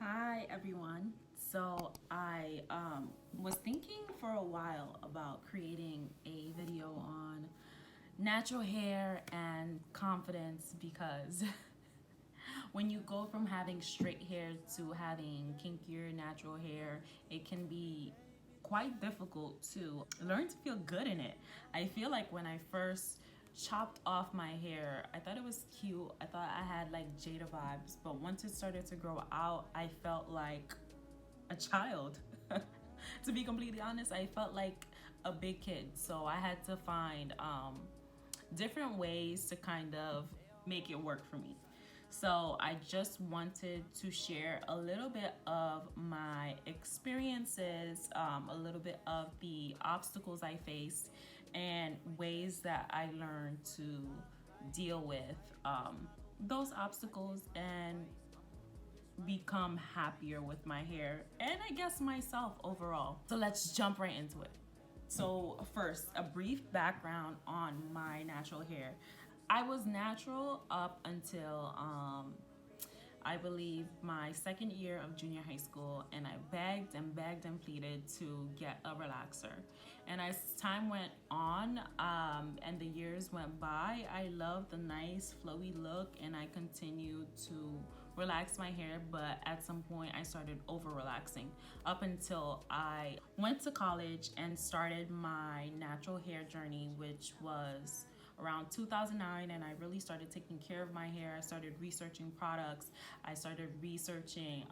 Hi everyone. So I was thinking for a while about creating a video on natural hair and confidence because when you go from having straight hair to having kinkier natural hair, it can be quite difficult to learn to feel good in it. I feel like when I first chopped off my hair, I thought it was cute. I thought I had like Jada vibes, but once it started to grow out, I felt like a child. To be completely honest, I felt like a big kid. So I had to find different ways to kind of make it work for me. So I just wanted to share a little bit of my experiences, a little bit of the obstacles I faced, and ways that I learned to deal with those obstacles and become happier with my hair and I guess myself overall. So let's jump right into it. So first, a brief background on my natural hair. I was natural up until I believe my second year of junior high school, and I begged and pleaded to get a relaxer. And as time went on and the years went by, I loved the nice flowy look and I continued to relax my hair, but at some point I started over relaxing up until I went to college and started my natural hair journey, which was around 2009, and I really started taking care of my hair. I started researching products. I started researching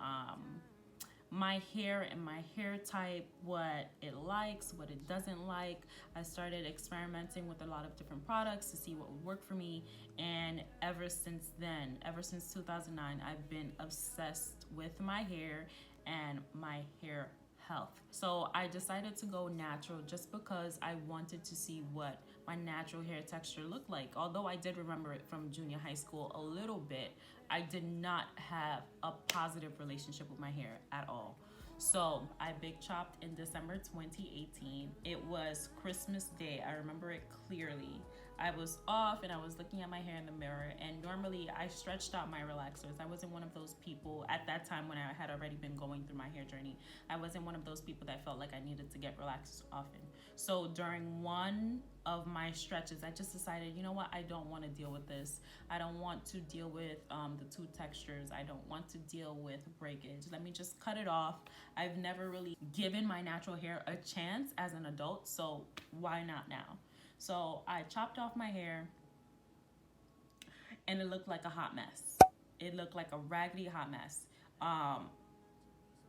my hair and my hair type, what it likes, what it doesn't like. I started experimenting with a lot of different products to see what would work for me. And ever since then, ever since 2009, I've been obsessed with my hair and my hair health. So I decided to go natural just because I wanted to see what my natural hair texture looked like. Although I did remember it from junior high school a little bit, I did not have a positive relationship with my hair at all. So I big chopped in December 2018. It was Christmas Day. I remember it clearly. I was off and I was looking at my hair in the mirror, and normally I stretched out my relaxers. I wasn't one of those people at that time when I had already been going through my hair journey. I wasn't one of those people that felt like I needed to get relaxers often. So during one of my stretches, I just decided, you know what, I don't want to deal with this. I don't want to deal with the two textures. I don't want to deal with breakage. Let me just cut it off. I've never really given my natural hair a chance as an adult, so why not now? So I chopped off my hair and it looked like a hot mess. It looked like a raggedy hot mess.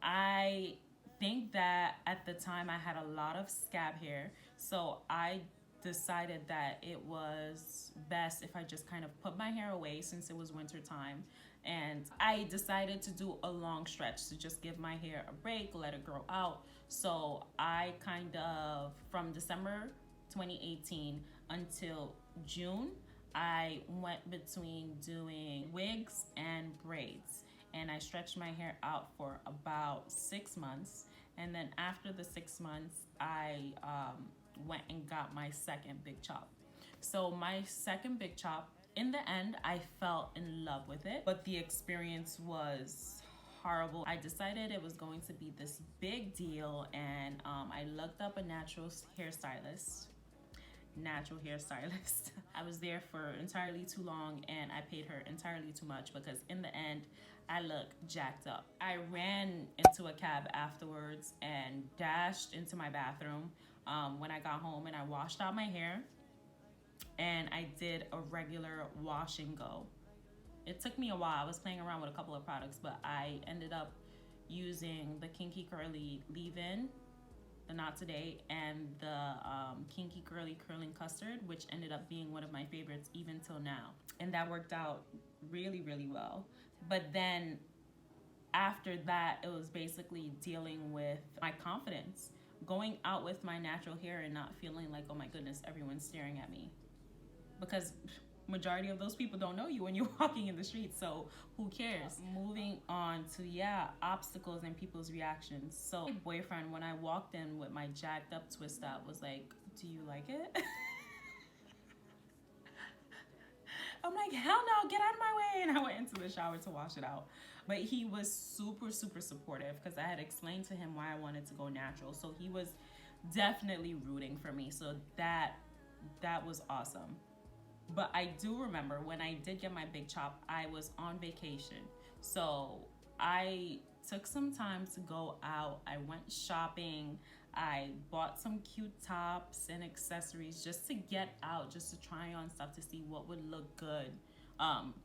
I think that at the time I had a lot of scab hair, so I decided that it was best if I just kind of put my hair away since it was winter time. And I decided to do a long stretch to just give my hair a break, let it grow out. So I kind of, from December 2018 until June, I went between doing wigs and braids, and I stretched my hair out for about 6 months. And then after the 6 months, I went and got my second big chop. So my second big chop, in the end, I fell in love with it, but the experience was horrible. I decided it was going to be this big deal, and I looked up a natural hairstylist. I was there for entirely too long and I paid her entirely too much because in the end, I looked jacked up. I ran into a cab afterwards and dashed into my bathroom when I got home, and I washed out my hair and I did a regular wash and go. It took me a while. I was playing around with a couple of products, but I ended up using the Kinky Curly leave-in, the Not Today, and the Kinky Curly Curling Custard, which ended up being one of my favorites even till now. And that worked out really, really well. But then after that, it was basically dealing with my confidence, going out with my natural hair and not feeling like, oh my goodness, everyone's staring at me. Because majority of those people don't know you when you're walking in the streets, so who cares? Moving on to obstacles and people's reactions. So my boyfriend, when I walked in with my jacked up twist up, was like, do you like it? I'm like, hell no, get out of my way. And I went into the shower to wash it out. But he was super, super supportive because I had explained to him why I wanted to go natural. So he was definitely rooting for me. So that was awesome. But I do remember when I did get my big chop, I was on vacation. So I took some time to go out. I went shopping. I bought some cute tops and accessories just to get out, just to try on stuff to see what would look good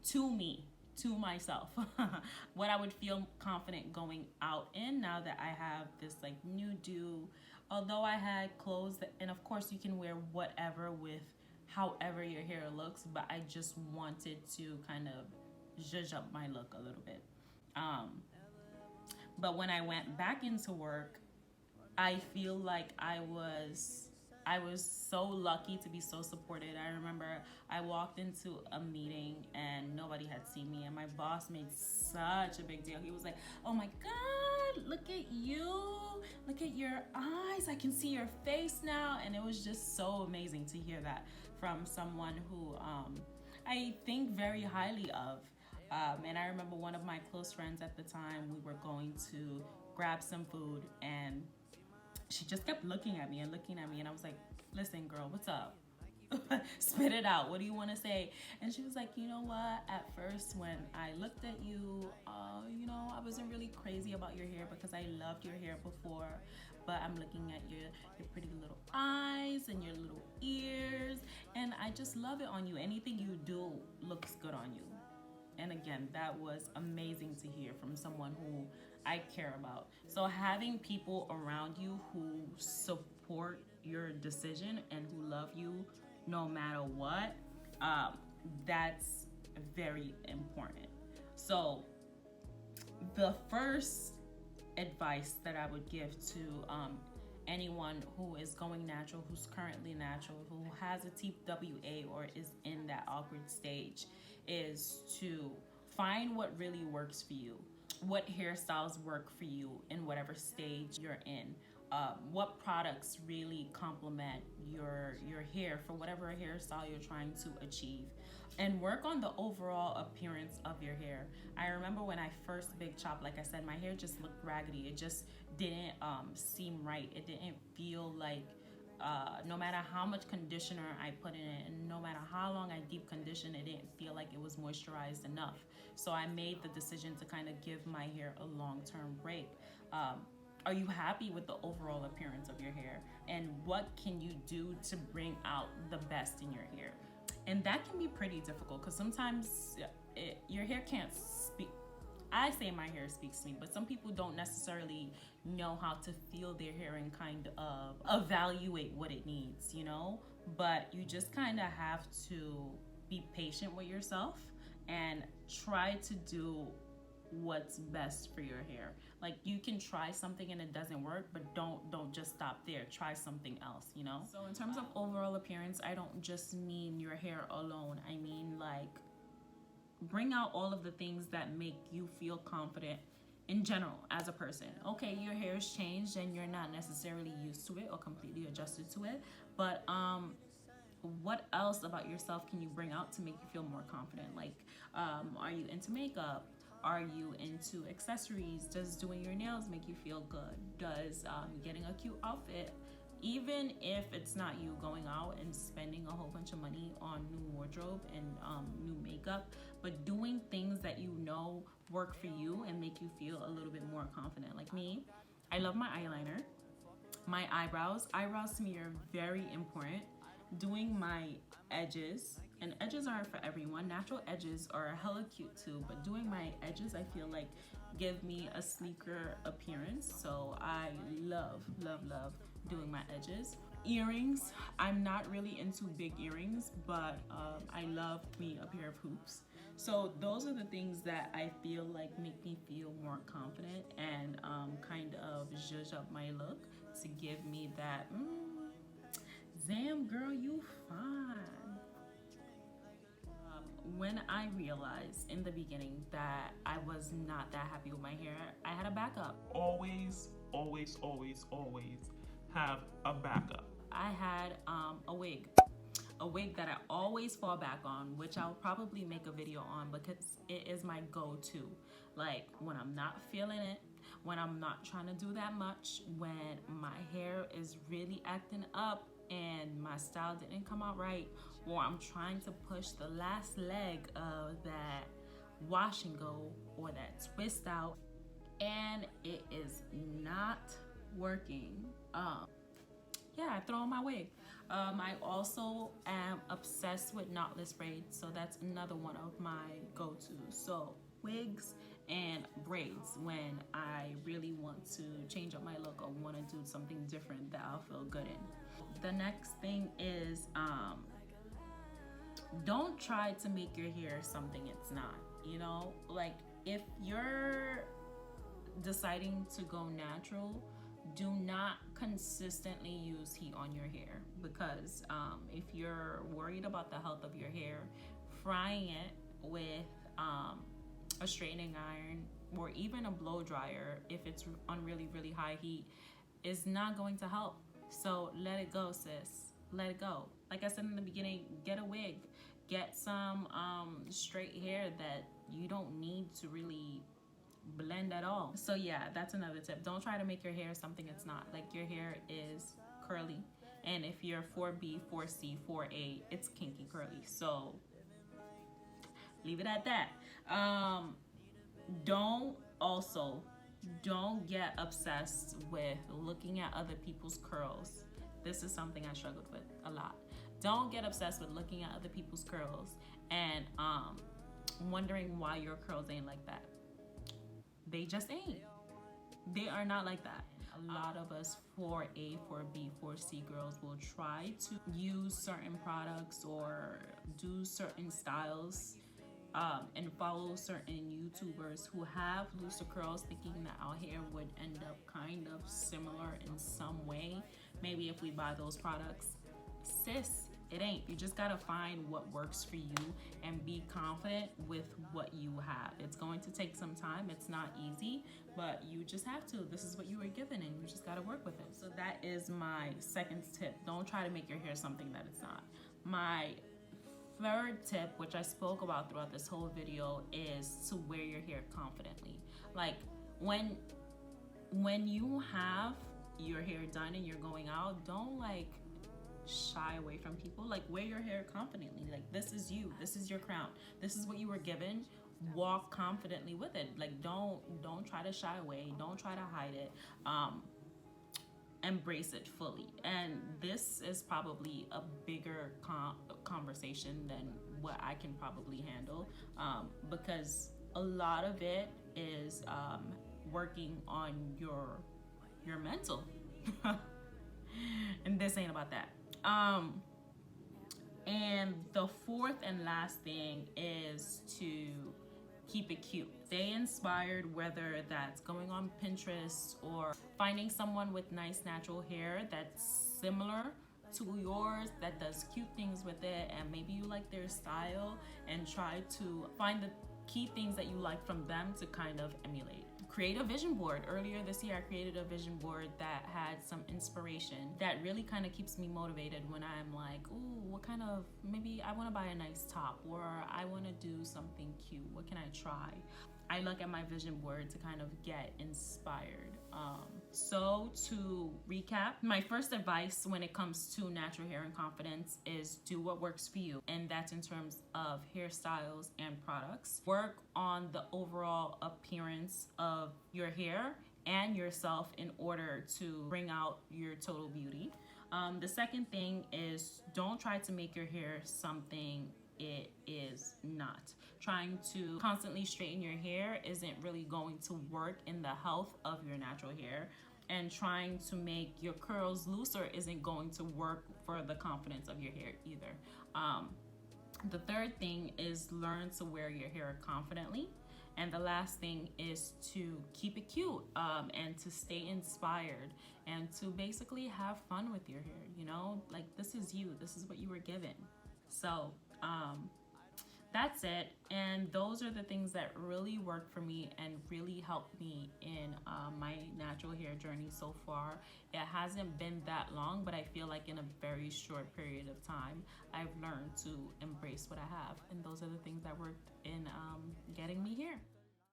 to me, to myself. What I would feel confident going out in now that I have this like new do. Although I had clothes that, and of course you can wear whatever with however your hair looks, but I just wanted to kind of zhuzh up my look a little bit. But when I went back into work, I feel like I was so lucky to be so supported. I remember I walked into a meeting and nobody had seen me, and my boss made such a big deal. He was like, "Oh my God, look at you. Look at your eyes. I can see your face now." And it was just so amazing to hear that from someone who I think very highly of. And I remember one of my close friends at the time, we were going to grab some food, and she just kept looking at me, and I was like, "Listen, girl, what's up? Spit it out. What do you want to say?" And she was like, "You know what? At first, when I looked at you, I wasn't really crazy about your hair because I loved your hair before. But I'm looking at your pretty little eyes and your little ears, and I just love it on you. Anything you do looks good on you." And again, that was amazing to hear from someone who I care about. So having people around you who support your decision and who love you no matter what, that's very important. So the first advice that I would give to anyone who is going natural, who's currently natural, who has a TWA or is in that awkward stage, is to find what really works for you. What hairstyles work for you in whatever stage you're in. What products really complement your hair for whatever hairstyle you're trying to achieve, and work on the overall appearance of your hair. I remember when I first big chop, like I said, my hair just looked raggedy. It just didn't seem right. It didn't feel like no matter how much conditioner I put in it and no matter how long I deep conditioned, it didn't feel like it was moisturized enough. So I made the decision to kind of give my hair a long-term break. Are you happy with the overall appearance of your hair? And what can you do to bring out the best in your hair? And that can be pretty difficult because sometimes your hair can't speak. I say my hair speaks to me, but some people don't necessarily know how to feel their hair and kind of evaluate what it needs, But you just kind of have to be patient with yourself and try to do what's best for your hair. Like, you can try something and it doesn't work, but don't just stop there. Try something else, So in terms of overall appearance, I don't just mean your hair alone. I mean, like, bring out all of the things that make you feel confident in general as a person. Okay, your hair's changed and you're not necessarily used to it or completely adjusted to it, but what else about yourself can you bring out to make you feel more confident? Like, are you into makeup? Are you into accessories? Does doing your nails make you feel good? Does getting a cute outfit, even if it's not you going out and spending a whole bunch of money on new wardrobe and new makeup, but doing things that work for you and make you feel a little bit more confident. Like me, I love my eyeliner, my eyebrows. Eyebrows to me are very important. Doing my edges, and edges aren't for everyone. Natural edges are hella cute too, but doing my edges, I feel like, give me a sleeker appearance. So I love doing my edges. Earrings, I'm not really into big earrings, but I love me a pair of hoops. So those are the things that I feel like make me feel more confident and kind of zhuzh up my look to give me that, damn girl, you fine. When I realized in the beginning that I was not that happy with my hair, I had a backup. Always have a backup. I had a wig. a wig that I always fall back on, which I'll probably make a video on because it is my go-to. Like when I'm not feeling it, when I'm not trying to do that much, when my hair is really acting up and my style didn't come out right, or I'm trying to push the last leg of that wash and go or that twist out and it is not working, yeah, I throw on my wig. I also am obsessed with knotless braids, so that's another one of my go-tos. So wigs and braids when I really want to change up my look or want to do something different that I'll feel good in. The next thing is don't try to make your hair something it's not. You know, like if you're deciding to go natural, do not consistently use heat on your hair, because if you're worried about the health of your hair, frying it with a straightening iron or even a blow dryer, if it's on really high heat, is not going to help. So let it go, sis. Let it go. Like I said in the beginning, get a wig, get some straight hair that you don't need to really blend at all. So yeah, that's another tip. Don't try to make your hair something it's not. Like your hair is curly, and if you're 4B, 4C, 4A, it's kinky curly. So leave it at that. Don't get obsessed with looking at other people's curls. This is something I struggled with a lot. Don't get obsessed with looking at other people's curls and wondering why your curls ain't like that. They just ain't. They are not like that. A lot of us 4A, 4B, 4C girls will try to use certain products or do certain styles and follow certain YouTubers who have looser curls, thinking that our hair would end up kind of similar in some way. Maybe if we buy those products. Sis, it ain't. You just gotta find what works for you and be confident with what you have. It's going to take some time. It's not easy, but you just have to. This is what you were given and you just gotta work with it. So that is my second tip. Don't try to make your hair something that it's not. My third tip, which I spoke about throughout this whole video, is to wear your hair confidently. Like when you have your hair done and you're going out, don't like shy away from people. Like wear your hair confidently. Like this is you, this is your crown, this is what you were given. Walk confidently with it. Like don't try to shy away, don't try to hide it. Embrace it fully. And this is probably a bigger conversation than what I can probably handle, because a lot of it is working on your mental. And this ain't about that. And the fourth and last thing is to keep it cute. Stay inspired, whether that's going on Pinterest or finding someone with nice natural hair that's similar to yours, that does cute things with it, and maybe you like their style, and try to find the key things that you like from them to kind of emulate. Create a vision board. Earlier this year, I created a vision board that had some inspiration that really kind of keeps me motivated when I'm like, ooh, what kind of, maybe I want to buy a nice top, or I want to do something cute. What can I try? I look at my vision board to kind of get inspired. So to recap, my first advice when it comes to natural hair and confidence is do what works for you. And that's in terms of hairstyles and products. Work on the overall appearance of your hair and yourself in order to bring out your total beauty. The second thing is don't try to make your hair something it is not. Trying to constantly straighten your hair isn't really going to work in the health of your natural hair, and trying to make your curls looser isn't going to work for the confidence of your hair either. The third thing is learn to wear your hair confidently. And the last thing is to keep it cute, and to stay inspired, and to basically have fun with your hair, you know? Like this is you, this is what you were given. So that's it. And those are the things that really worked for me and really helped me in my natural hair journey so far. It hasn't been that long, but I feel like in a very short period of time, I've learned to embrace what I have. And those are the things that worked in getting me here.